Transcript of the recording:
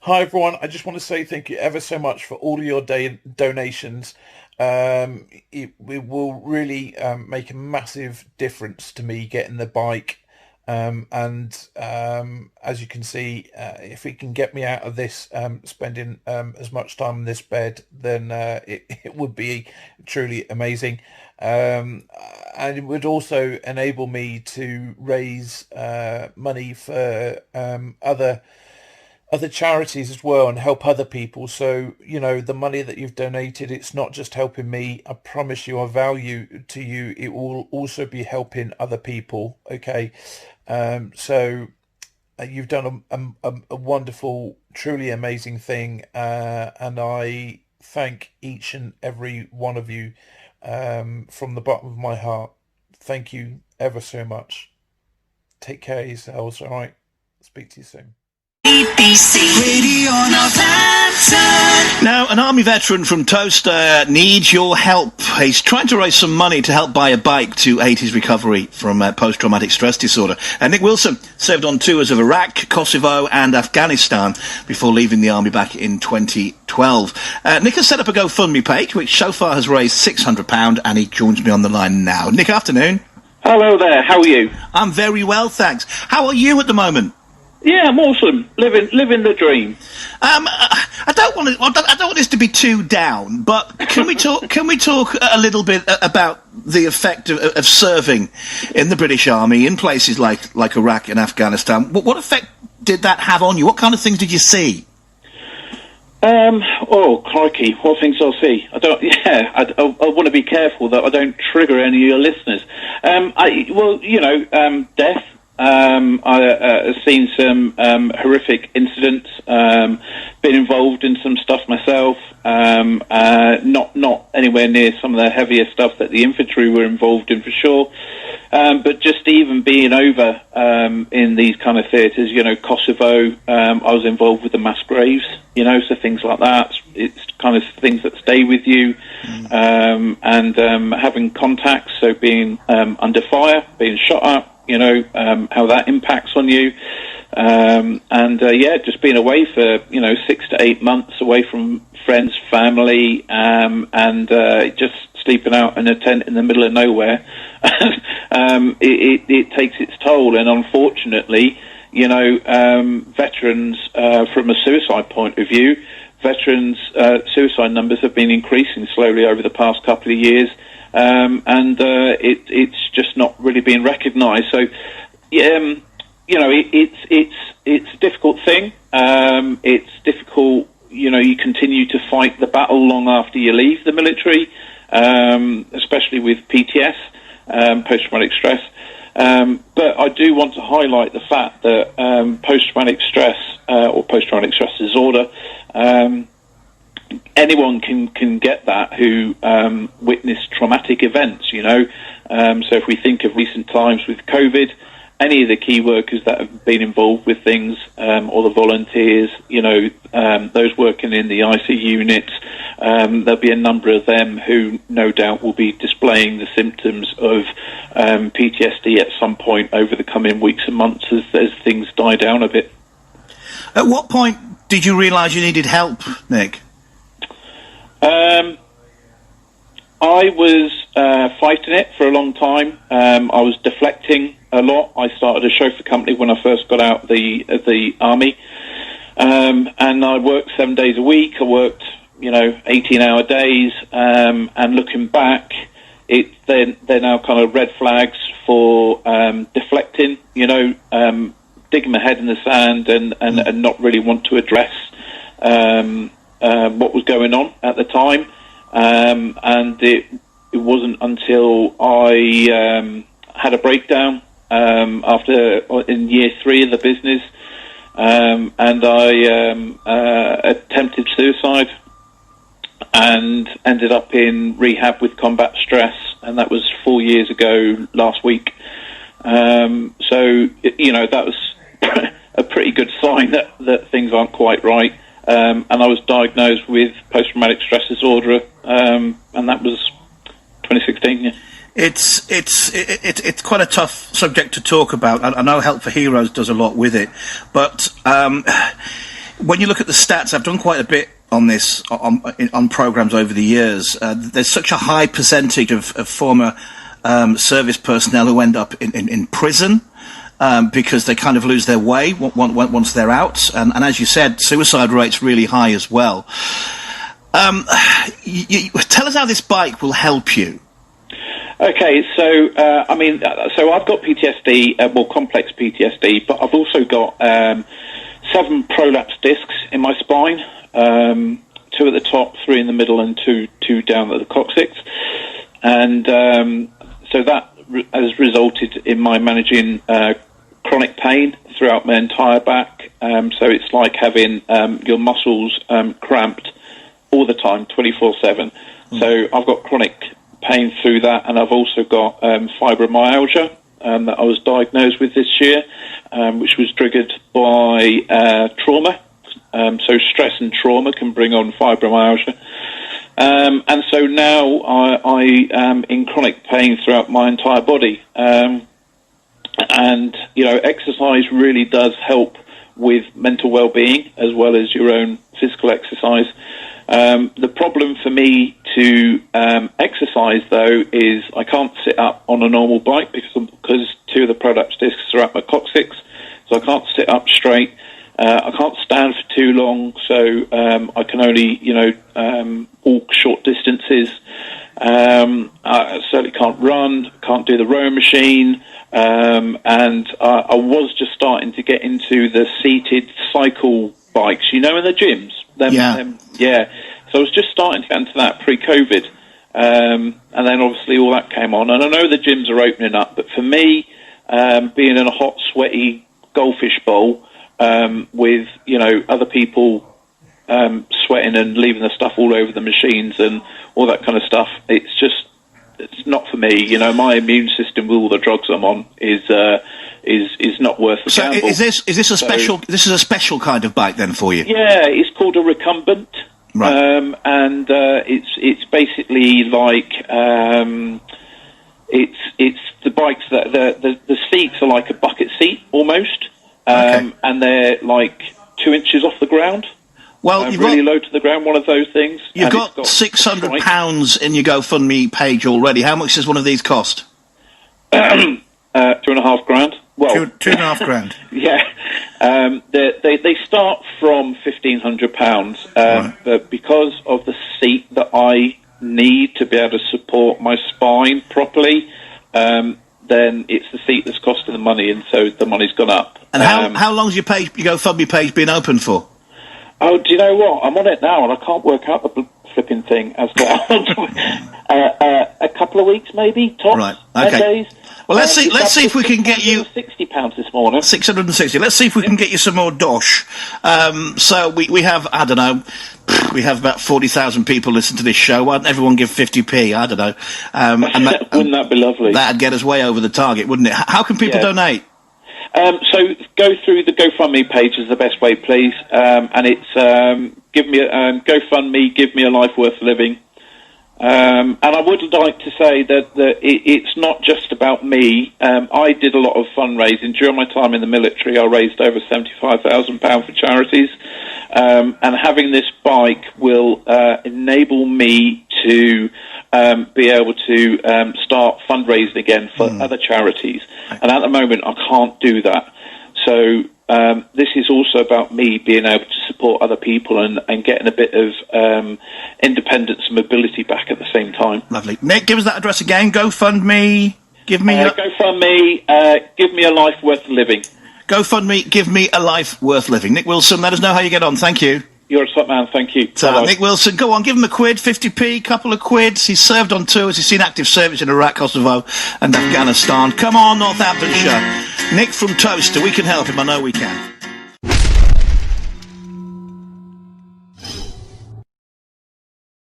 Hi everyone. I just want to say thank you ever so much for all of your donations. It will really make a massive difference to me getting the bike. And as you can see, if it can get me out of this, spending as much time in this bed, then it would be truly amazing. And it would also enable me to raise money for other charities as well and help other people. So, the money that you've donated, it's not just helping me. I promise you, I value to you. It will also be helping other people. Okay. So you've done a wonderful, truly amazing thing. And I thank each and every one of you, from the bottom of my heart. Thank you ever so much. Take care of yourselves. All right. Speak to you soon. BBC Radio Northampton. Now, an army veteran from Towcester needs your help. He's trying to raise some money to help buy a bike to aid his recovery from post-traumatic stress disorder. Nick Wilson served on tours of Iraq, Kosovo and Afghanistan before leaving the army back in 2012. Nick has set up a GoFundMe page, which so far has raised £600, and he joins me on the line now. Nick, afternoon. Hello there, how are you? I'm very well, thanks. How are you at the moment? Yeah, I'm awesome. Living the dream. I don't want this to be too down, but can we talk? Can we talk a little bit about the effect of serving in the British Army in places like Iraq and Afghanistan? What effect did that have on you? What kind of things did you see? Oh, crikey, what things I'll see. I want to be careful that I don't trigger any of your listeners. Death. I've seen some horrific incidents, been involved in some stuff myself, not anywhere near some of the heavier stuff that the infantry were involved in for sure, but just even being over in these kind of theatres, Kosovo, I was involved with the mass graves, so things like that. It's kind of things that stay with you, and having contacts, so being under fire, being shot at, how that impacts on you, just being away for 6 to 8 months away from friends, family, and just sleeping out in a tent in the middle of nowhere. It takes its toll, and unfortunately, veterans, from a suicide point of view, suicide numbers have been increasing slowly over the past couple of years. It's just not really being recognised. So, it's a difficult thing. It's difficult. You continue to fight the battle long after you leave the military, especially with PTS, post-traumatic stress. But I do want to highlight the fact that post-traumatic stress or post-traumatic stress disorder. Anyone can get that who witnessed traumatic events, So if we think of recent times with COVID, any of the key workers that have been involved with things, or the volunteers, those working in the IC units, there'll be a number of them who no doubt will be displaying the symptoms of PTSD at some point over the coming weeks and months as things die down a bit. At what point did you realise you needed help, Nick? I was fighting it for a long time. I was deflecting a lot. I started a chauffeur company when I first got out of the army, and I worked 7 days a week. I worked, 18-hour days, and looking back, they're now kind of red flags for deflecting. Digging my head in the sand and not really want to address what was going on at the time, and it wasn't until I had a breakdown in year 3 of the business, and I attempted suicide and ended up in rehab with combat stress, and that was 4 years ago last week. So that was a pretty good sign that things aren't quite right. And I was diagnosed with post-traumatic stress disorder, and that was 2016. Yeah. It's quite a tough subject to talk about. I know Help for Heroes does a lot with it, but when you look at the stats, I've done quite a bit on this, on programs over the years. There's such a high percentage of former service personnel who end up in prison because they kind of lose their way once they're out. And as you said, suicide rate's really high as well. Tell us how this bike will help you. Okay, so so I've got PTSD, more complex PTSD, but I've also got 7 prolapse discs in my spine, 2 at the top, 3 in the middle, and two down at the coccyx, and so that has resulted in my managing chronic pain throughout my entire back. So it's like having your muscles cramped all the time, 24/7. So I've got chronic pain through that, and I've also got fibromyalgia that I was diagnosed with this year, which was triggered by trauma. So stress and trauma can bring on fibromyalgia. And so now I am in chronic pain throughout my entire body. And, exercise really does help with mental well-being as well as your own physical exercise. The problem for me to exercise, though, is I can't sit up on a normal bike because 2 of the prolapse discs are at my coccyx, so I can't sit up straight. I can't stand for too long, so I can only, walk short distances. I certainly can't run, can't do the rowing machine, and I was just starting to get into the seated cycle bikes, in the gyms. Yeah. So I was just starting to get into that pre-COVID, and then obviously all that came on. And I know the gyms are opening up, but for me, being in a hot, sweaty goldfish bowl with other people sweating and leaving the stuff all over the machines and all that kind of stuff, it's not for me. My immune system with all the drugs I'm on is not worth the gamble. So is this a special? This is a special kind of bike then for you? Yeah, it's called a Recumbent, right. And it's basically like it's the bikes that the seats are like a bucket seat almost, and they're like 2 inches off the ground. Well, you've really low to the ground, one of those things. You've got £600 in your GoFundMe page already. How much does one of these cost? £2,500. Well, £2,500. Yeah, they start from £1,500, right. but because of the seat that I need to be able to support my spine properly, then it's the seat that's costing the money, and so the money's gone up. And how long's your GoFundMe page been open for? Oh, do you know what? I'm on it now, and I can't work out the flipping thing as to a couple of weeks, maybe, tops. Right. Okay. 10 days. Well, let's see if we can get you £60 this morning. 660. Let's see if we can get you some more dosh. So we have, I don't know, we have about 40,000 people listen to this show. Why don't everyone give 50p? I don't know. Wouldn't that be lovely? That'd get us way over the target, wouldn't it? How can people donate? So go through the GoFundMe page is the best way, please. And it's give me GoFundMe, give me a life worth living. And I would like to say that it's not just about me. I did a lot of fundraising during my time in the military. I raised over £75,000 for charities, and having this bike will enable me to be able to start fundraising again for other charities. And at the moment, I can't do that. So this is also about me being able to support other people and getting a bit of independence and mobility back at the same time. Lovely. Nick, give us that address again. GoFundMe, give me... GoFundMe, give me a life worth living. GoFundMe, give me a life worth living. Nick Wilson, let us know how you get on. Thank you. You're a top man, thank you. So, Nick Wilson, go on, give him a quid, 50p, couple of quids. He's served on tours, he's seen active service in Iraq, Kosovo and Afghanistan. Come on, Northamptonshire. Nick from Toaster, we can help him, I know we can.